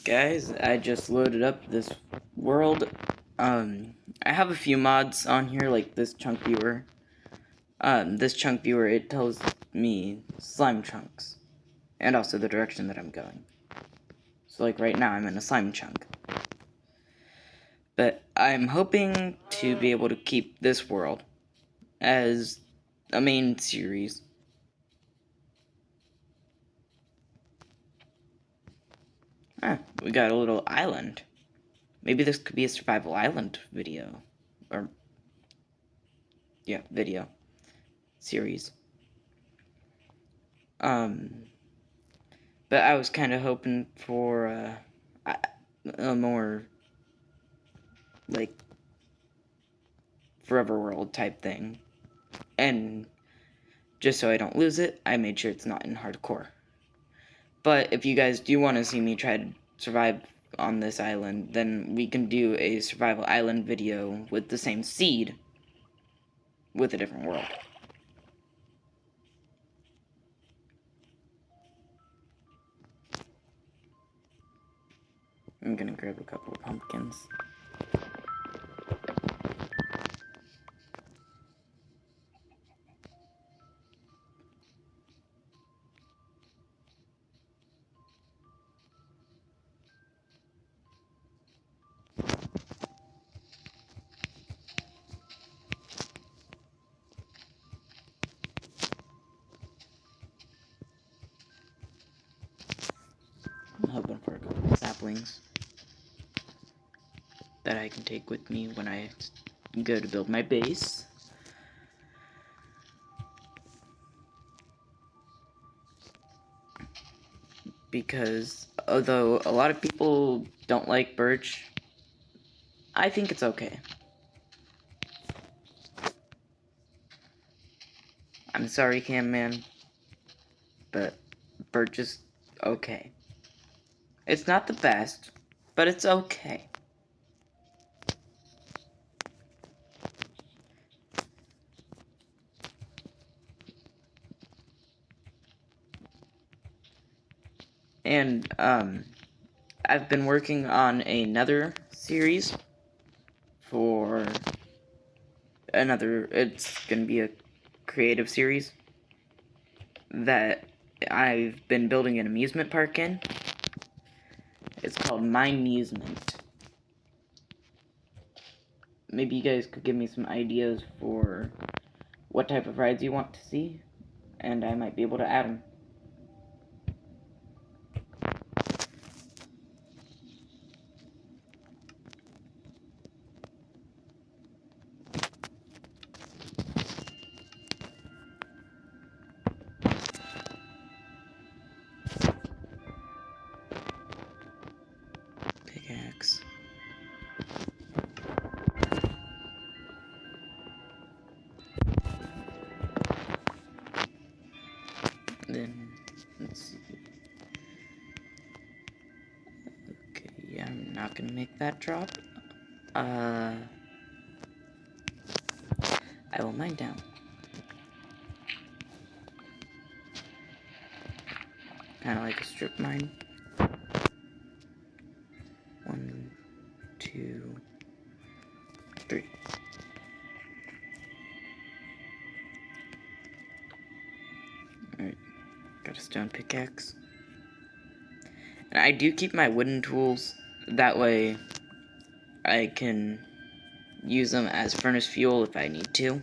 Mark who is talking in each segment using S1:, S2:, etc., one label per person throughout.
S1: Guys, I just loaded up this world. I have a few mods on here, like this chunk viewer. This chunk viewer, it tells me slime chunks, and also the direction that I'm going. So like right now, I'm in a slime chunk. But I'm hoping to be able to keep this world as a main series. We got a little island. Maybe this could be a survival island video. Or, yeah, video. Series. But I was kind of hoping for a more, like, Forever World type thing. And just so I don't lose it, I made sure it's not in hardcore. But if you guys do want to see me try to survive on this island, then we can do a survival island video with the same seed with a different world. I'm gonna grab a couple of pumpkins. I'm hoping for a couple of saplings that I can take with me when I go to build my base. Because although a lot of people don't like birch, I think it's okay. I'm sorry, Cam Man, but birch is okay. It's not the best, but it's okay. And, I've been working on another series for it's gonna be a creative series that I've been building an amusement park in. It's called My Amusement. Maybe you guys could give me some ideas for what type of rides you want to see, and I might be able to add them. Pickaxe. Then, let's see. Okay, yeah, I'm not gonna make that drop. I will mine down. Kind of like a strip mine. 1, 2, 3. Alright, got a stone pickaxe. And I do keep my wooden tools, that way I can use them as furnace fuel if I need to.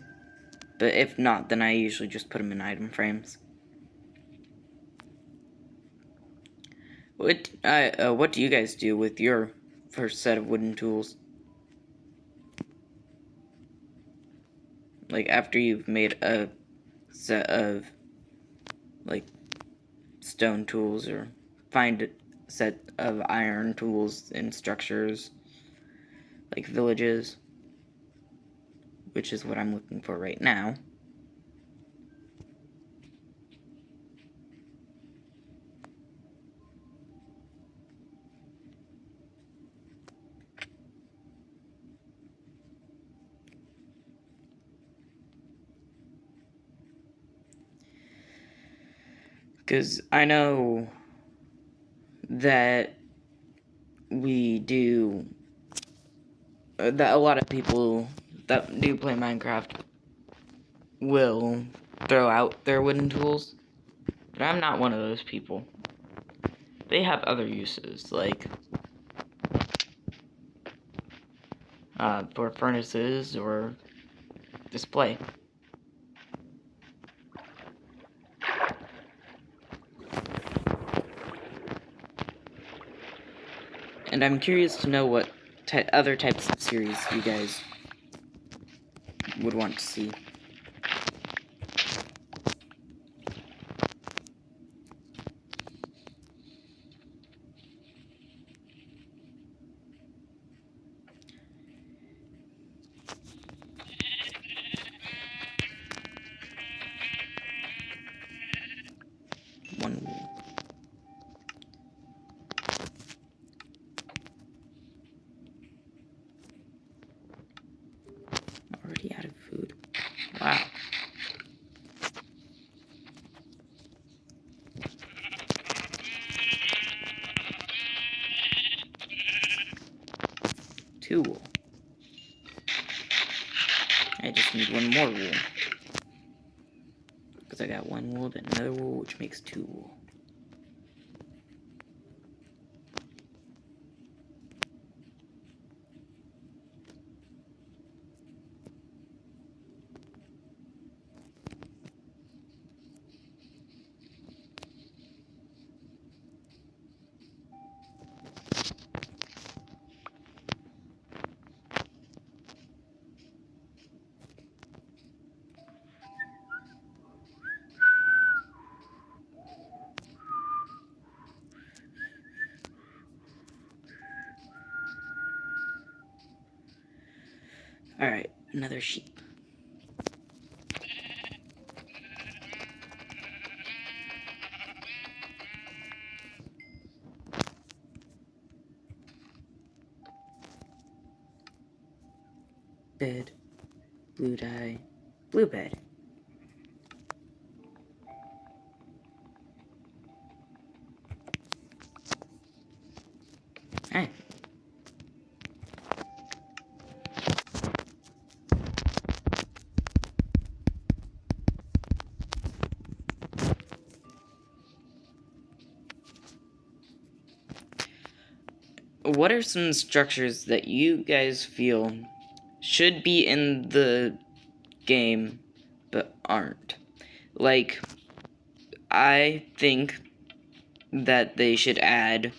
S1: But if not, then I usually just put them in item frames. What do you guys do with your first set of wooden tools? Like, after you've made a set of, like, stone tools, or find a set of iron tools in structures, like villages, which is what I'm looking for right now. Because I know that we do that a lot of people that do play Minecraft will throw out their wooden tools, but I'm not one of those people. They have other uses, like for furnaces or display. And I'm curious to know what other types of series you guys would want to see. One wool. Already out of food. Wow. Two wool. I just need one more wool. Because I got one wool, then another wool, which makes two wool. Alright, another sheep. Bed. Blue dye. Blue bed. Alright. What are some structures that you guys feel should be in the game but aren't? Like, I think that they should add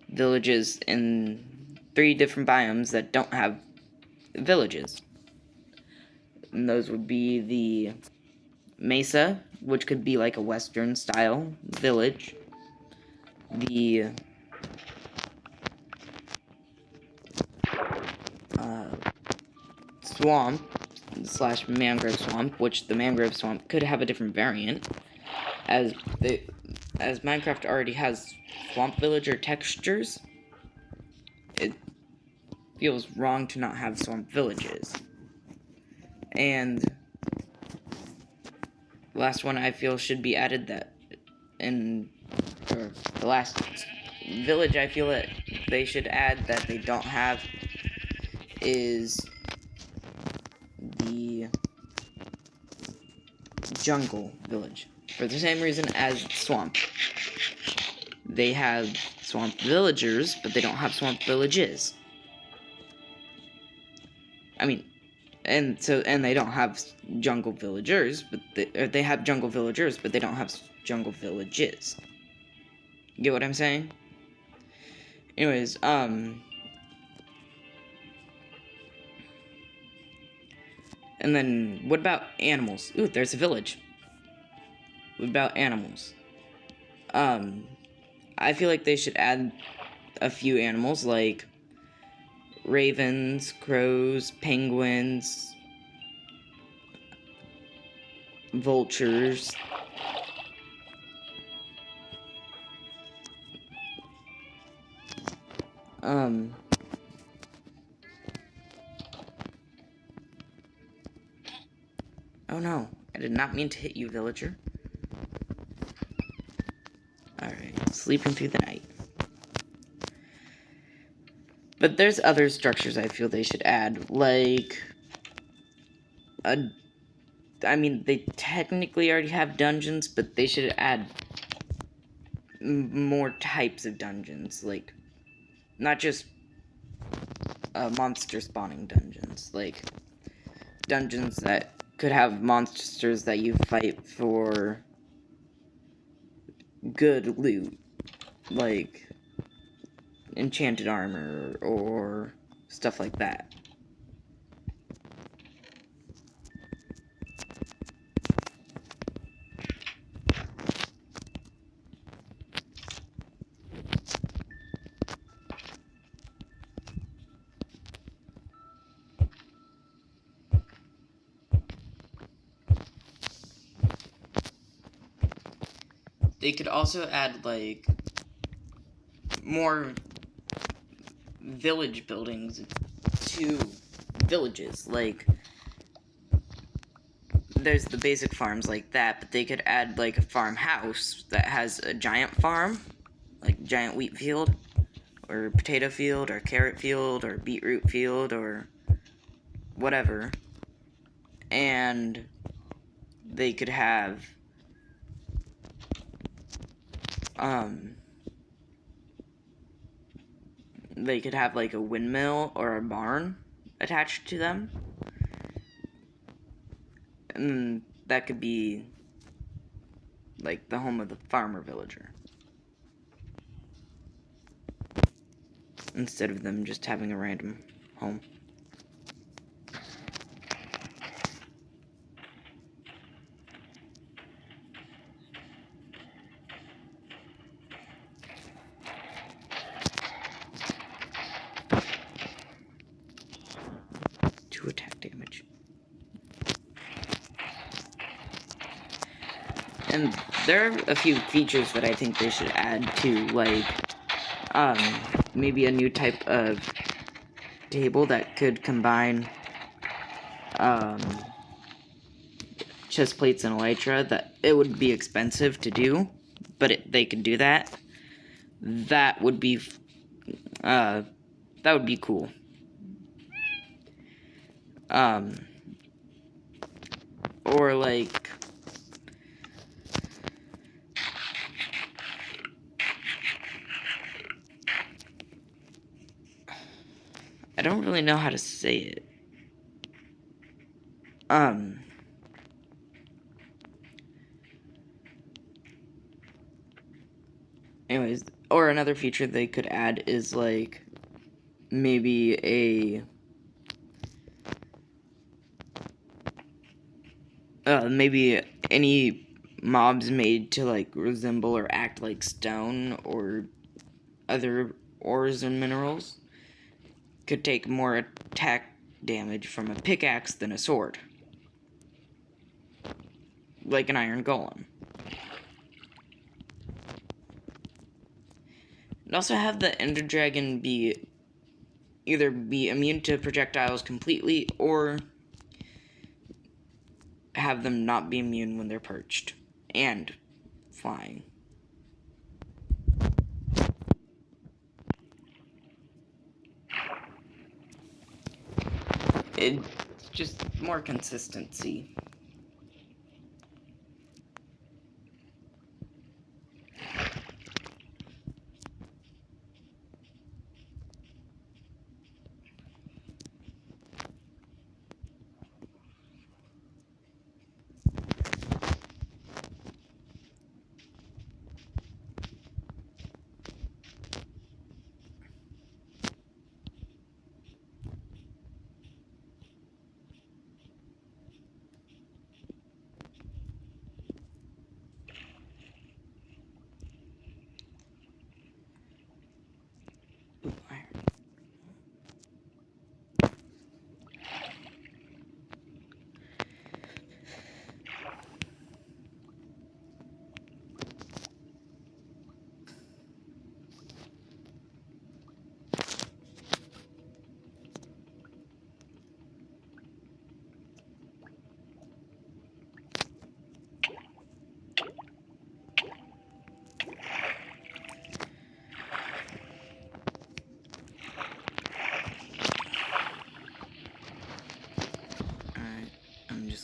S1: villages in 3 different biomes that don't have villages. And those would be the Mesa, which could be like a Western style village. The swamp / mangrove swamp, which the mangrove swamp could have a different variant, as Minecraft already has swamp villager textures. It feels wrong to not have swamp villages. And the last one I feel should be added or the last village I feel that they should add that they don't have is the jungle village. For the same reason as swamp. They have swamp villagers, but they don't have swamp villages. I mean, and they don't have jungle villagers, but they have jungle villagers, but they don't have jungle villages. You get what I'm saying? Anyways, and then, what about animals? Ooh, there's a village. What about animals? I feel like they should add a few animals, like ravens, crows, penguins, vultures. Oh no, I did not mean to hit you, villager. Alright, sleeping through the night. But there's other structures I feel they should add, like I mean, they technically already have dungeons, but they should add more types of dungeons, like not just monster spawning dungeons, like dungeons that could have monsters that you fight for good loot, like enchanted armor or stuff like that. They could also add, like, more village buildings to villages. Like, there's the basic farms like that, but they could add, like, a farmhouse that has a giant farm, like giant wheat field, or potato field, or carrot field, or beetroot field, or whatever. And they could have like a windmill or a barn attached to them, and that could be like the home of the farmer villager, instead of them just having a random home. Attack damage. And there are a few features that I think they should add to, like, maybe a new type of table that could combine, chest plates and elytra. That it would be expensive to do, but they could do that. That would be cool. Or like, I don't really know how to say it. Anyways, or another feature they could add is, like, maybe maybe any mobs made to, like, resemble or act like stone or other ores and minerals could take more attack damage from a pickaxe than a sword. Like an iron golem. And also have the Ender Dragon either be immune to projectiles completely, or have them not be immune when they're perched and flying. It's just more consistency.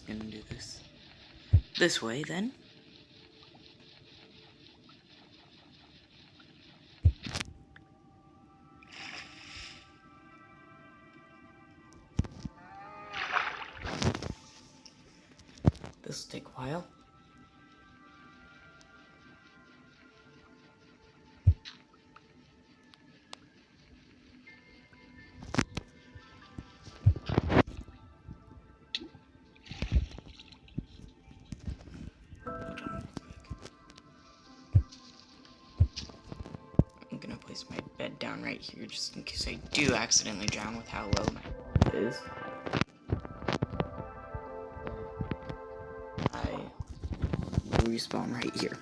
S1: gonna do this way then. This will take a while. I'm gonna place my bed down right here just in case I do accidentally drown with how low my bed is. I respawn right here.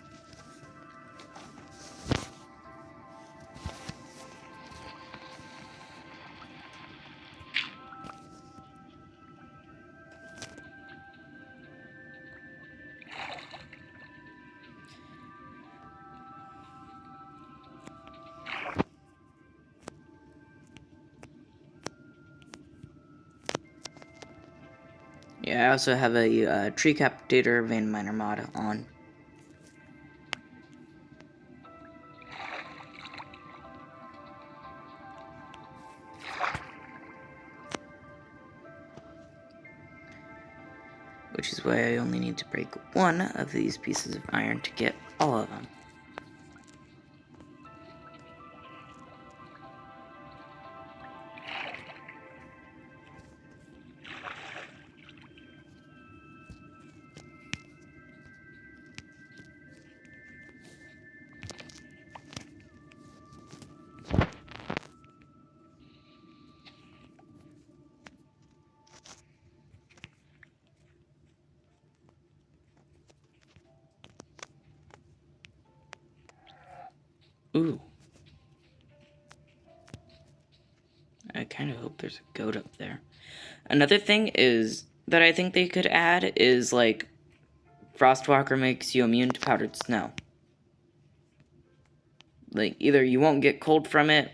S1: Yeah, I also have a tree captator vein miner mod on. Which is why I only need to break one of these pieces of iron to get all of them. Ooh. I kind of hope there's a goat up there. Another thing is that I think they could add is like Frostwalker makes you immune to powdered snow. Like either you won't get cold from it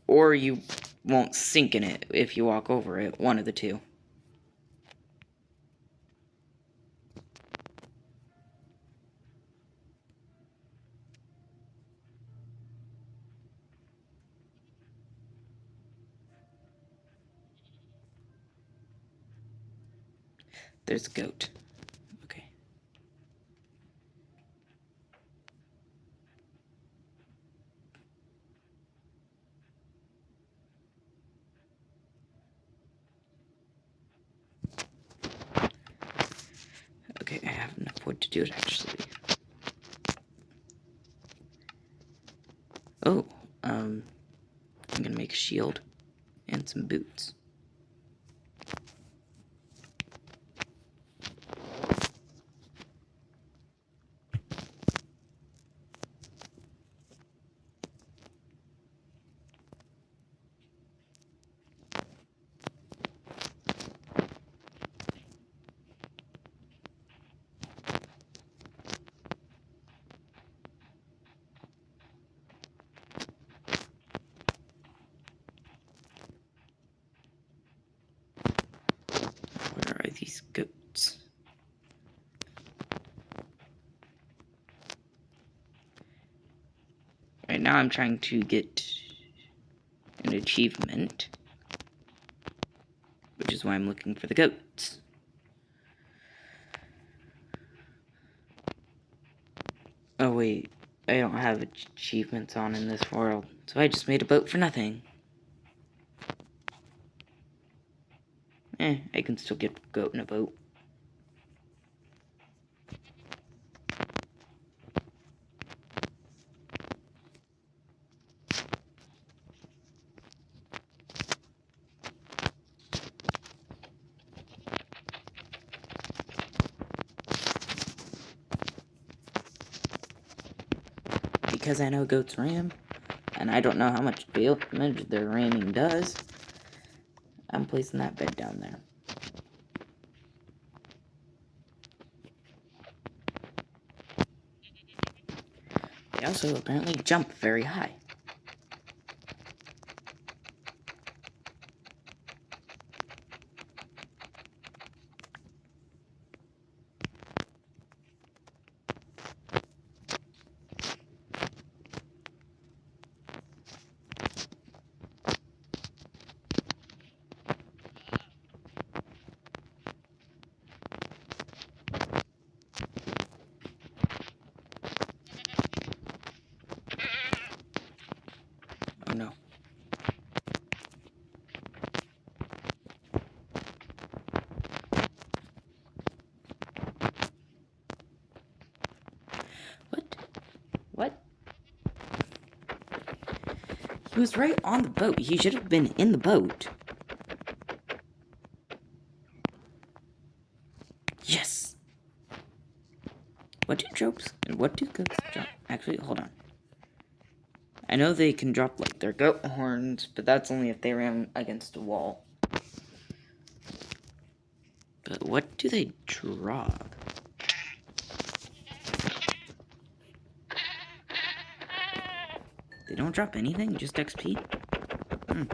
S1: or you won't sink in it if you walk over it. One of the two. There's a goat. Okay. Okay, I have enough wood to do it actually. Oh, I'm gonna make a shield and some boots. Where are these goats? Right now I'm trying to get an achievement, which is why I'm looking for the goats. Oh wait, I don't have achievements on in this world, so I just made a boat for nothing. I can still get a goat in a boat. Because I know goats ram, and I don't know how much damage their ramming does, I'm placing that bed down there. They also apparently jump very high. no. What? What? He was right on the boat. He should have been in the boat. Yes! What do tropes and what do goats drop? Actually, hold on. I know they can drop, like, their goat horns, but that's only if they ran against a wall. But what do they drop? They don't drop anything? Just XP? Hmm.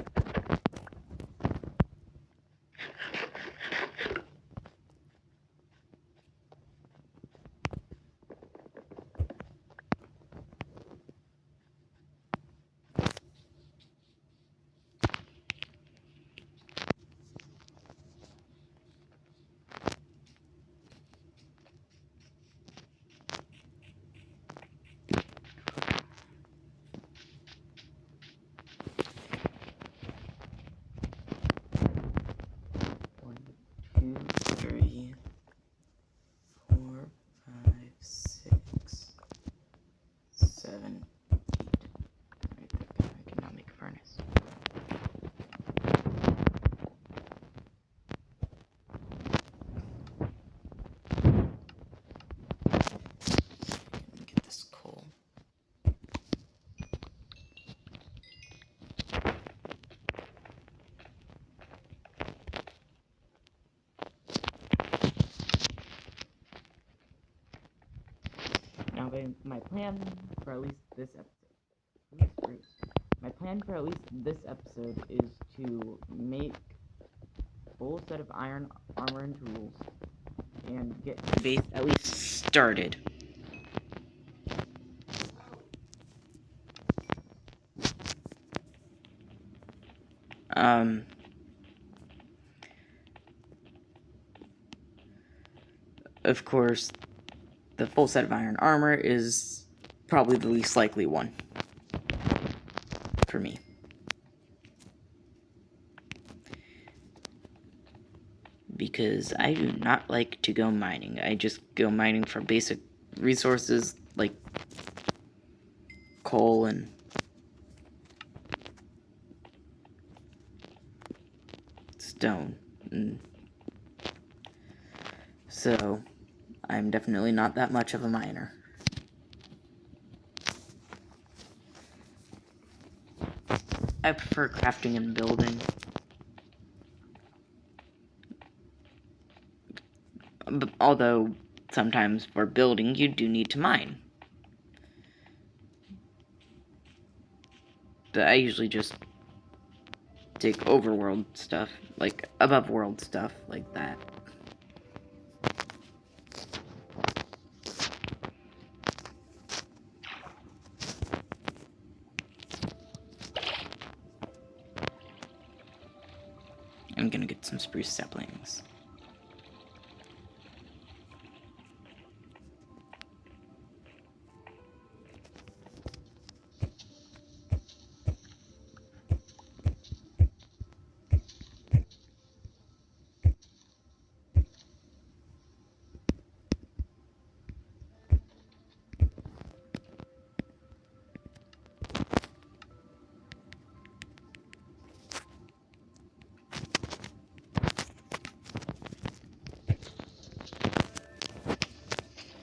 S1: Now, my plan for at least this episode. My plan for at least this episode is to make a full set of iron armor and tools, and get the base at least started. Of course, the full set of iron armor is probably the least likely one for me. Because I do not like to go mining. I just go mining for basic resources like coal and stone. So, I'm definitely not that much of a miner. I prefer crafting and building. Although, sometimes for building, you do need to mine. But I usually just dig overworld stuff, like above world stuff, like that. I'm gonna get some spruce saplings.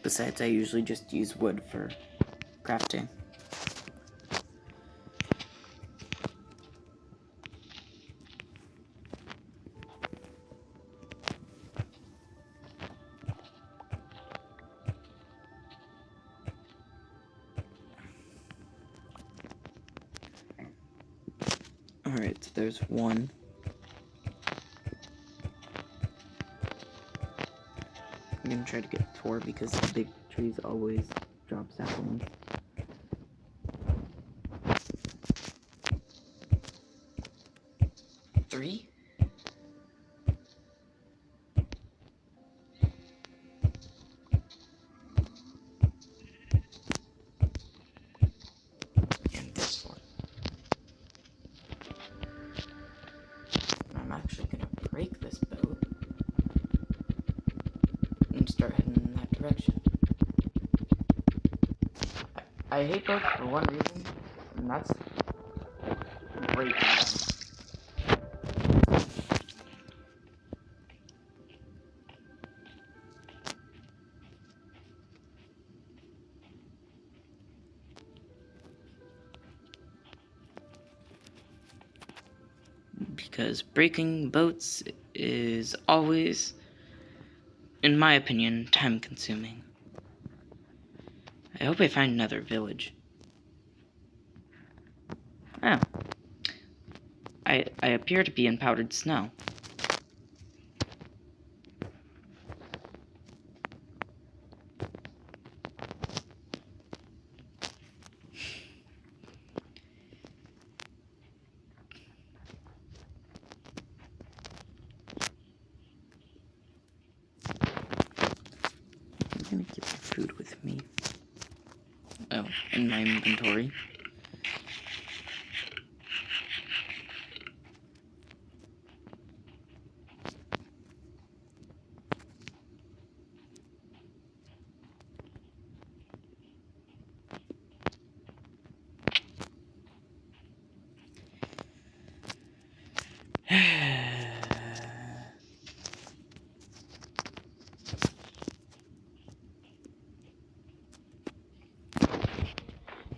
S1: Besides, I usually just use wood for crafting. Alright, so there's one. I'm gonna try to get 4 because the big trees always drop saplings. 3? And this 4. break this boat and start heading in that direction. I hate boats for one reason, and that's breaking them. Because breaking boats is always, in my opinion, time-consuming. I hope I find another village. Oh. I appear to be in powdered snow. I'm gonna keep the food with me. Oh, in my inventory.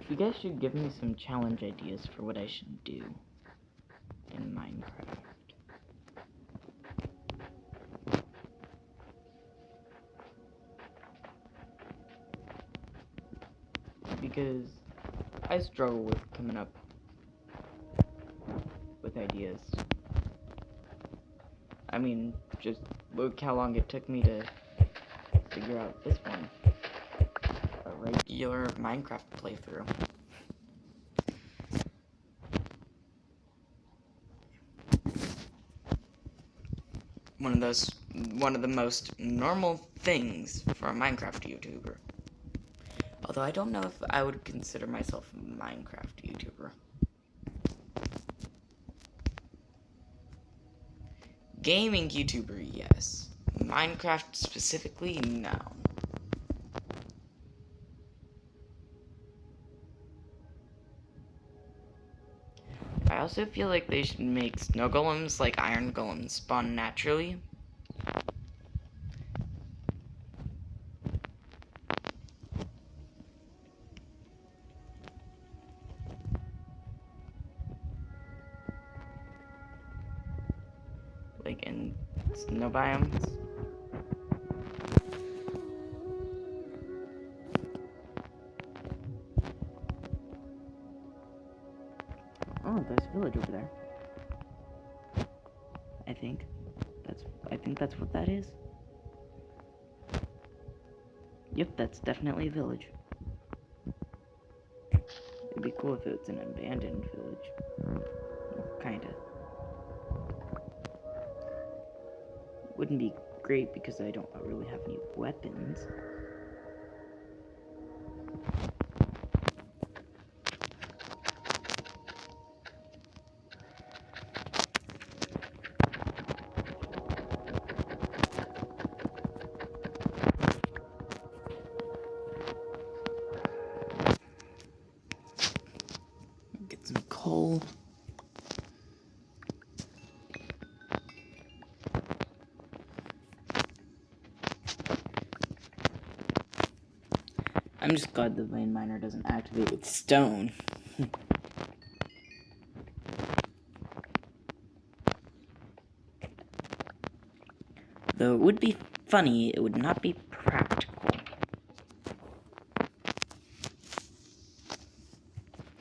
S1: You guys should give me some challenge ideas for what I should do in Minecraft. Because I struggle with coming up with ideas. I mean, just look how long it took me to figure out this one. A regular Minecraft playthrough. One of the most normal things for a Minecraft YouTuber. Although I don't know if I would consider myself a Minecraft YouTuber. Gaming YouTuber, yes. Minecraft specifically, no. I also feel like they should make snow golems like iron golems spawn naturally. Like in snow biomes. Oh, there's a village over there. I think that's what that is. Yep, that's definitely a village. It'd be cool if it's an abandoned village. Well, kinda. Wouldn't be great because I don't really have any weapons. Get some coal. I'm just glad the vein miner doesn't activate with stone. Though it would be funny, it would not be practical.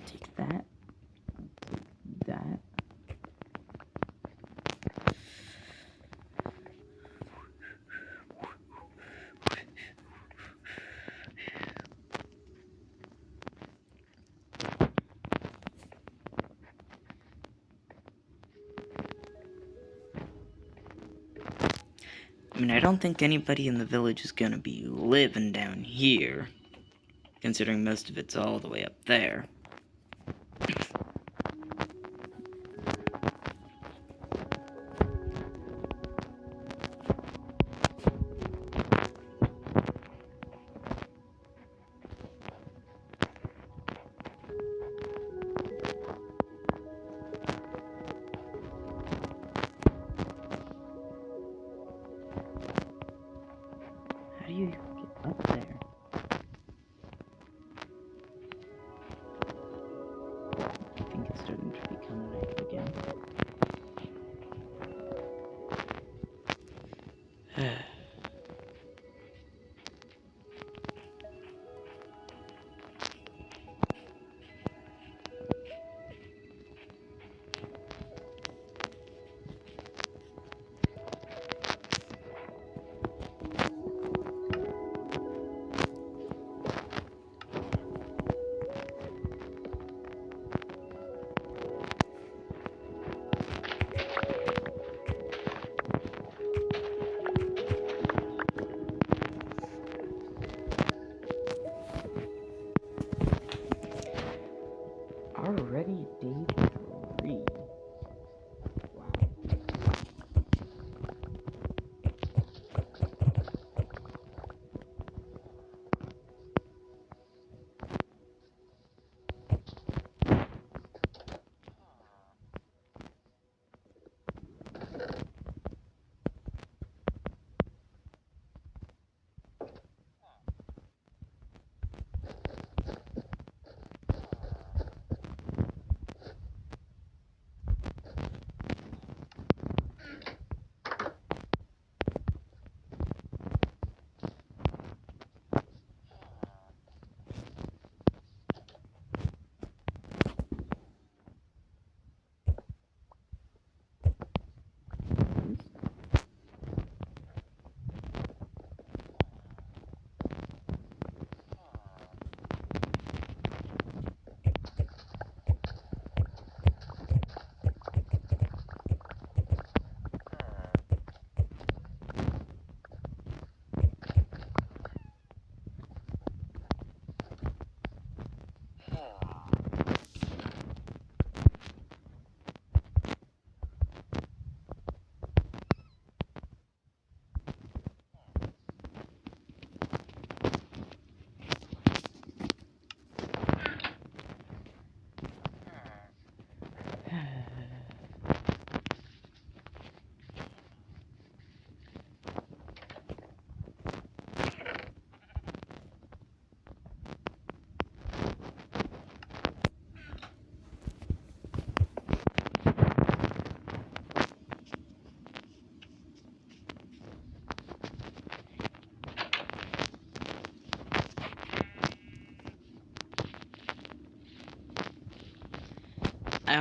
S1: Take that. That. I mean, I don't think anybody in the village is gonna be living down here, considering most of it's all the way up there.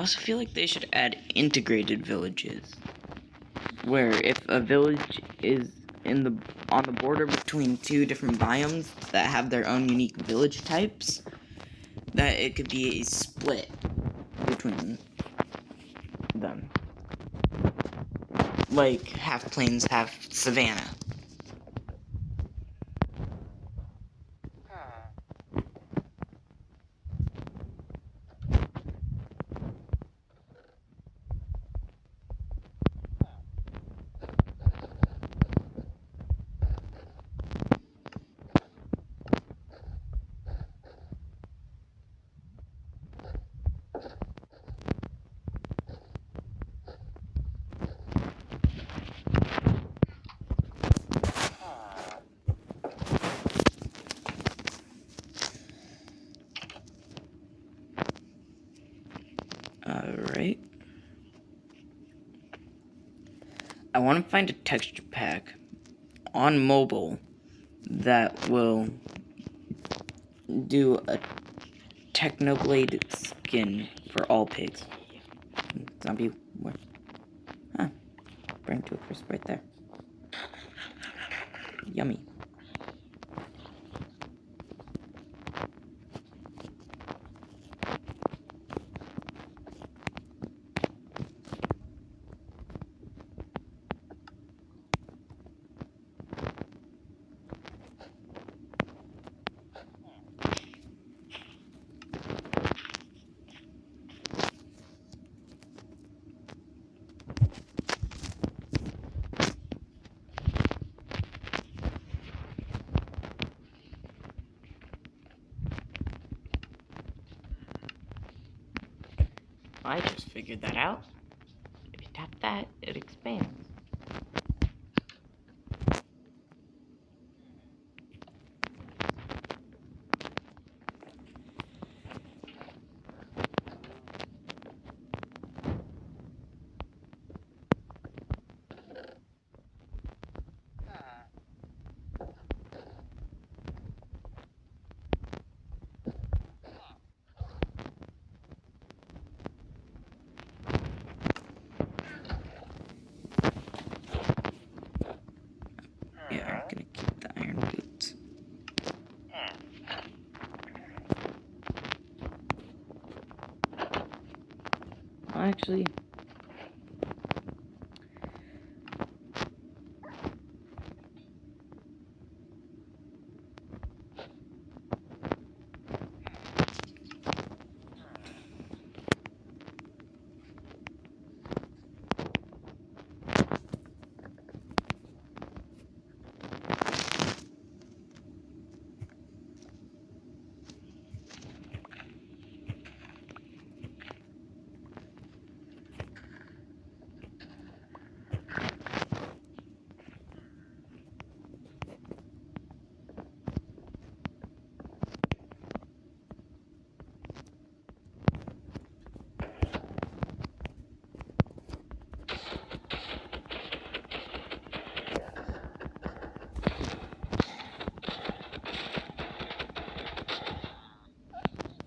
S1: also feel like they should add integrated villages, where if a village is on the border between two different biomes that have their own unique village types, that it could be a split between them. Like half plains, half savanna. Alright. I want to find a texture pack on mobile that will do a Technoblade skin for all pigs. Zombie, what? Huh. Bring to a crisp right there. Yummy. I just figured that out. If you tap that, it expands. Yeah, I'm gonna keep the iron boots. Well, actually,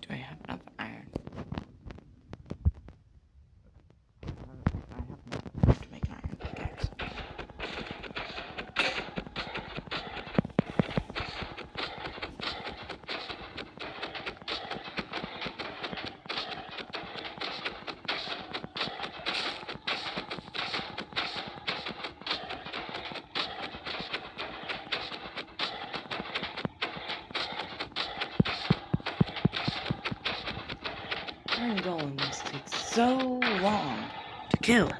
S1: do I have enough iron? I have enough iron to make an iron pickaxe. Iron golems take so long to kill.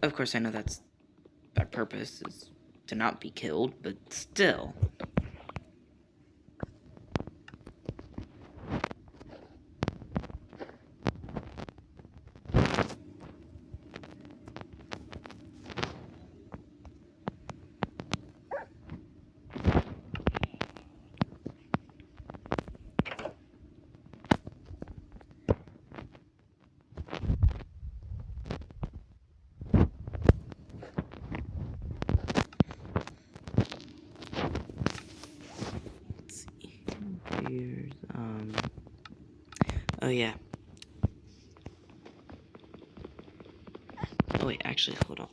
S1: Of course, I know that's their purpose is to not be killed, but still. Oh, yeah. Oh, wait, actually, hold on.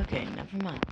S1: Okay, never mind.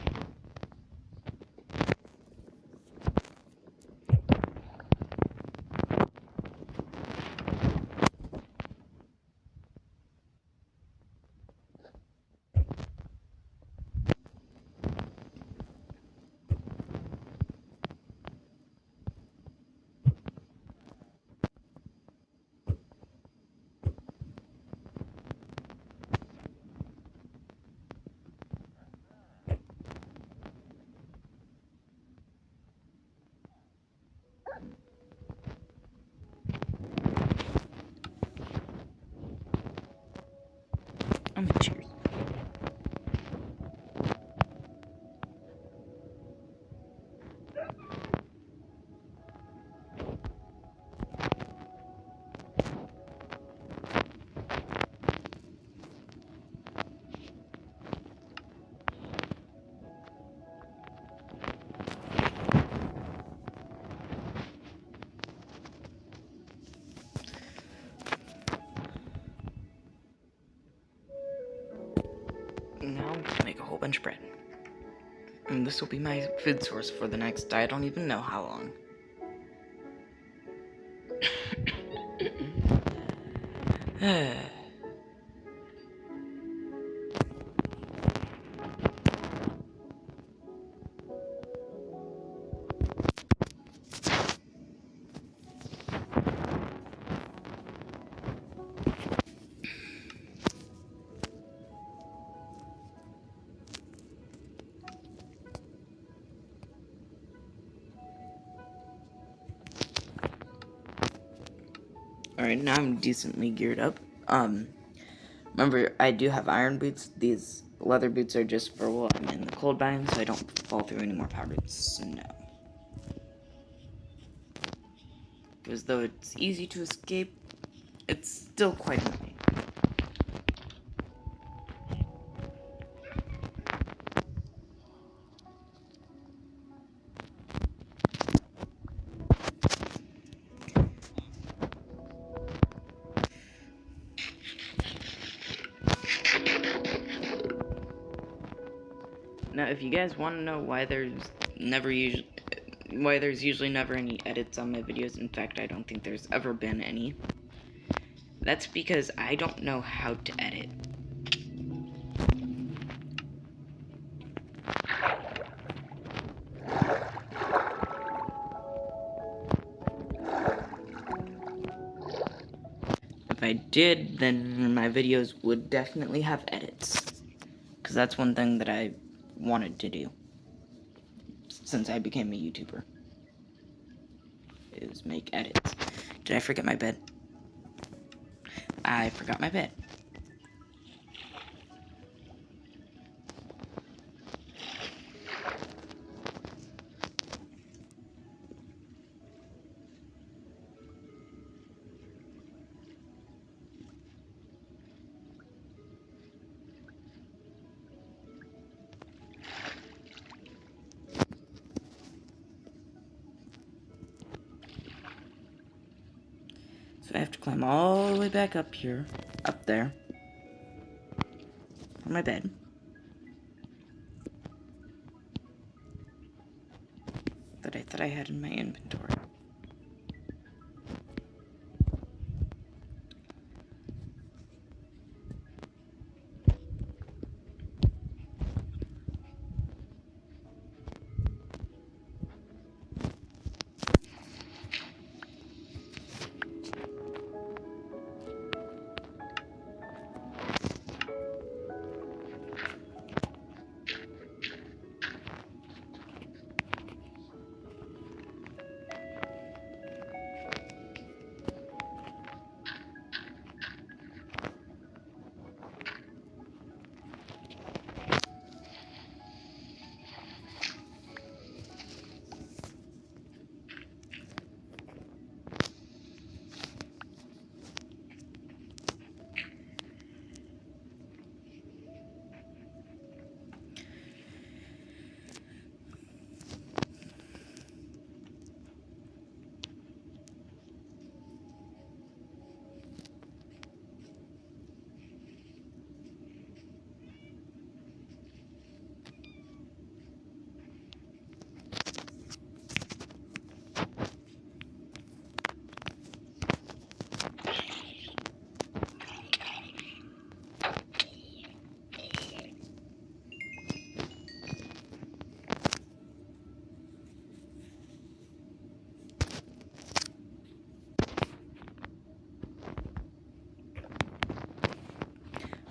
S1: Cheers. Now I'm gonna make a whole bunch of bread. And this will be my food source for the next, I don't even know how long. Alright, now I'm decently geared up. Remember, I do have iron boots. These leather boots are just for while I'm in the cold biome, so I don't fall through any more powdered snow. Because though it's easy to escape, it's still quite annoying. Now, if you guys want to know why there's usually never any edits on my videos, in fact, I don't think there's ever been any, that's because I don't know how to edit. If I did, then my videos would definitely have edits. Because that's one thing that I wanted to do since I became a YouTuber, is make edits. Did I forget my bed? I forgot my bed. So I have to climb all the way back up here, up there, on my bed. That I thought I had in my inventory.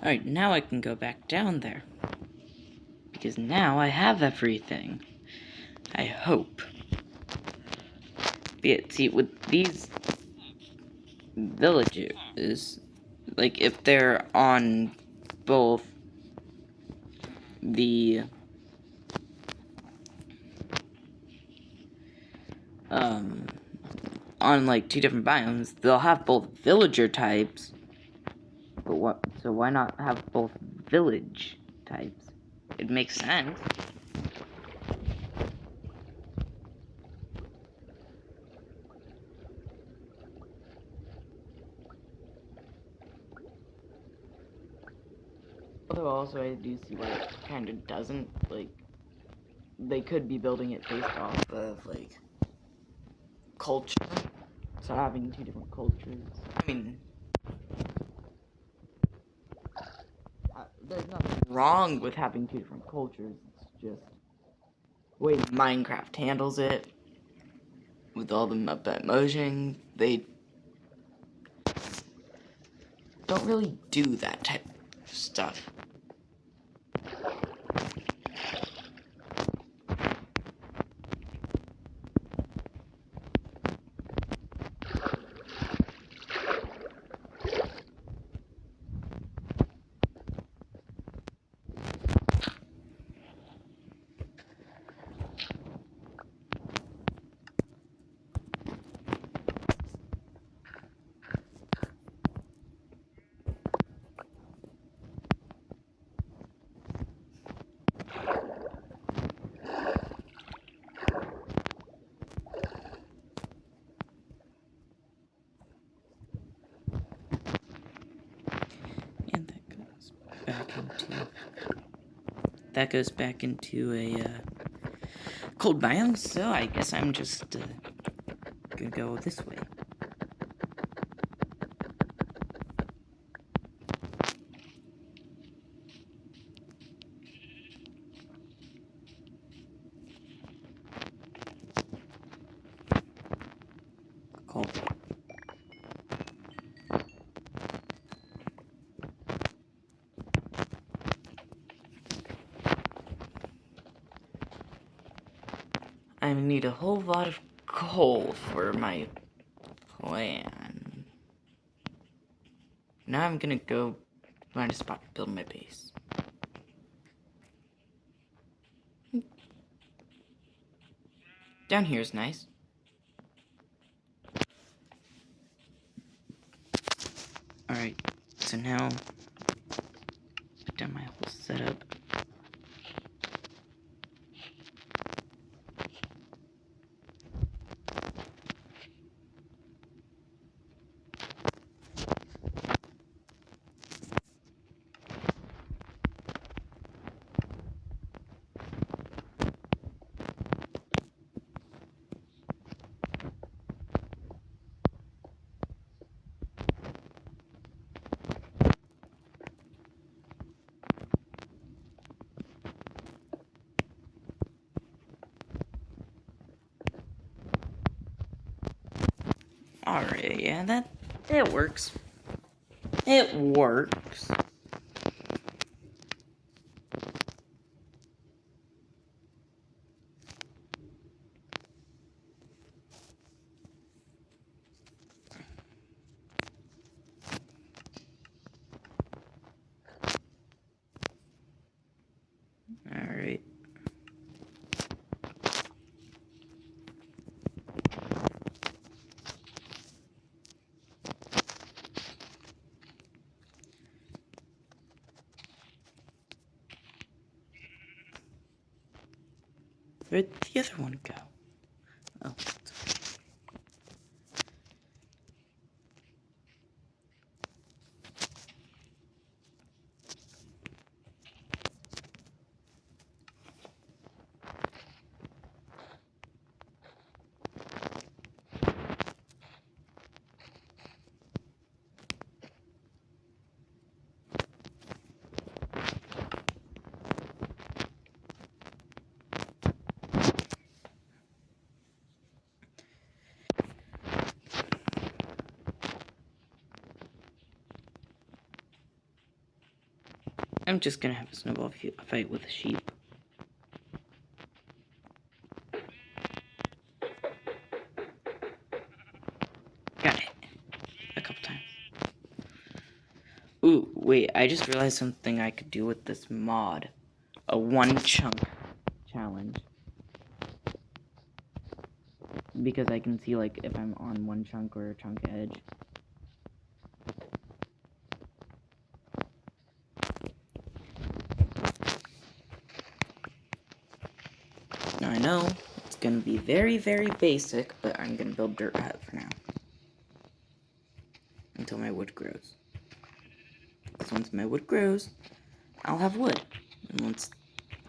S1: Alright, now I can go back down there. Because now I have everything. I hope. See, with these villages, like, if they're on both the, on, like, two different biomes, they'll have both villager types, but so why not have both village types? It makes sense. Although also I do see why it kind of doesn't, like, they could be building it based off of, like, culture. So having two different cultures. I mean, there's nothing wrong with having two different cultures. It's just the way Minecraft handles it. With all the Muppet motion, they don't really do that type of stuff. And that goes back into a cold biome, so I guess I'm just gonna go this way. Cold. I need a whole lot of coal for my plan. Now I'm gonna go find a spot to build my base. Down here is nice. Alright, so now put down my whole setup. Alright, yeah, it works. It works. Alright. Where'd the other one go? Oh. I'm just gonna have a snowball fight with a sheep. Got it. A couple times. Ooh, wait, I just realized something I could do with this mod. A one chunk challenge. Because I can see, like, if I'm on one chunk or a chunk edge. Now I know it's gonna be very, very basic, but I'm gonna build dirt hut for now. Until my wood grows. Because once my wood grows, I'll have wood. And once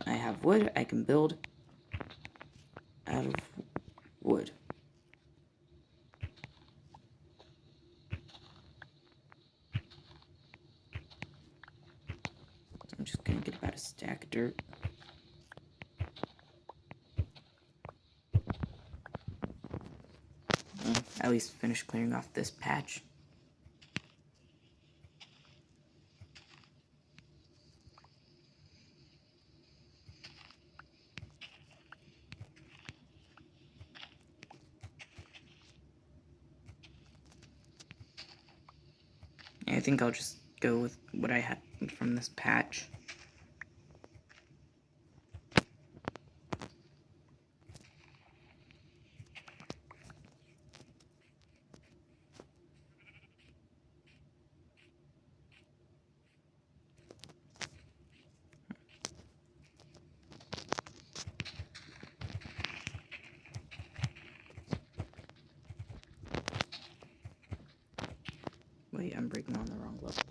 S1: I have wood, I can build out of wood. So I'm just gonna get about a stack of dirt. At least finish clearing off this patch. I think I'll just go with what I had from this patch. Wait, I'm breaking on the wrong level.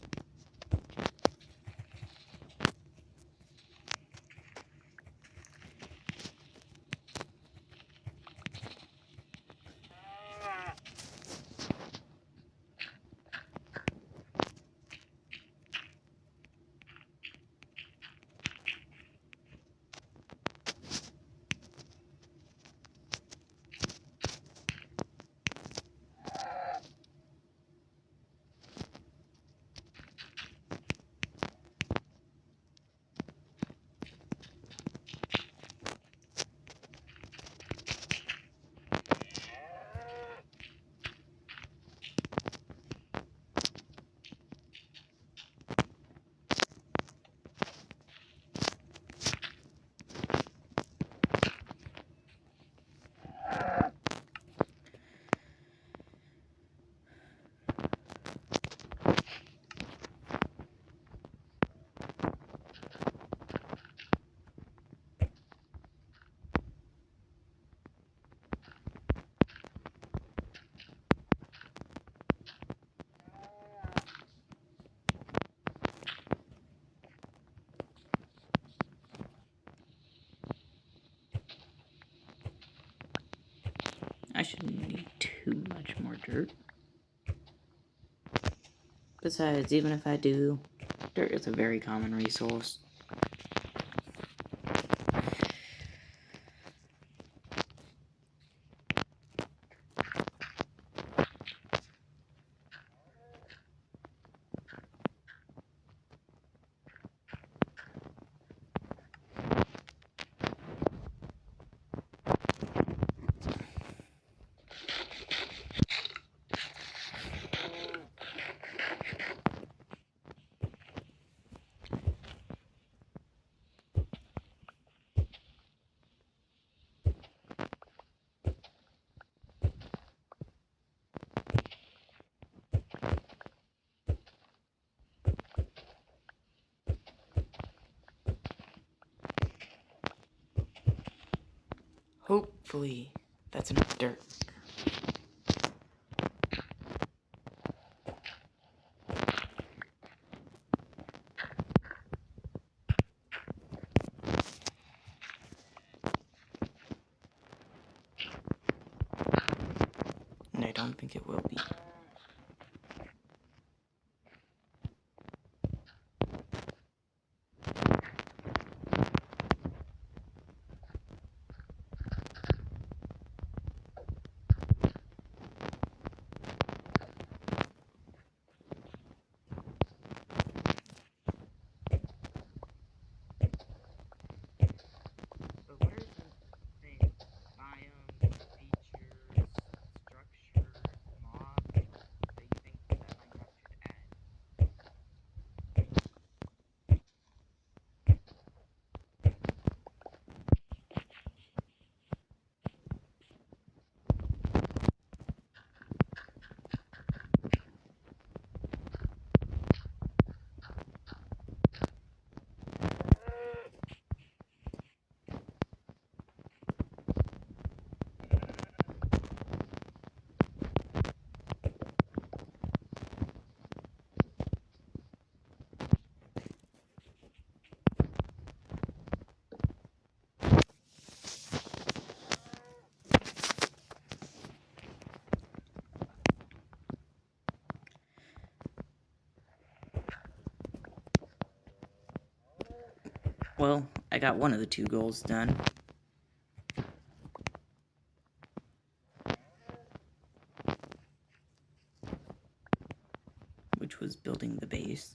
S1: I shouldn't need too much more dirt. Besides, even if I do, dirt is a very common resource. Hopefully, that's enough dirt. And I don't think it will be. Well, I got one of the 2 goals done. Which was building the base.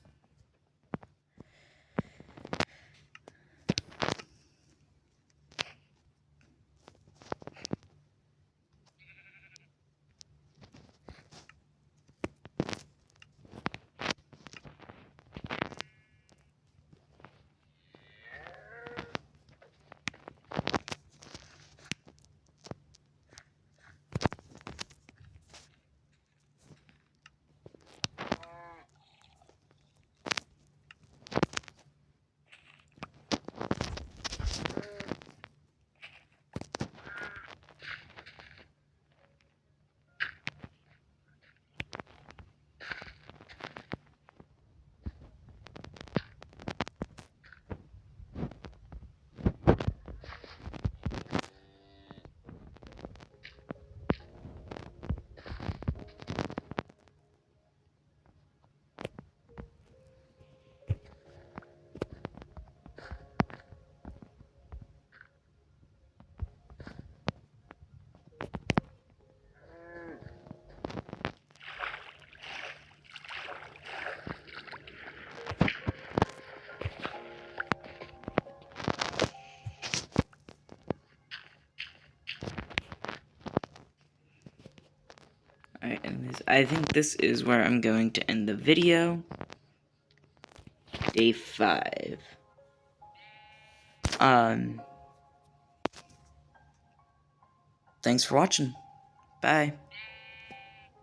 S1: Alright, anyways, I think this is where I'm going to end the video. Day 5. Thanks for watching. Bye.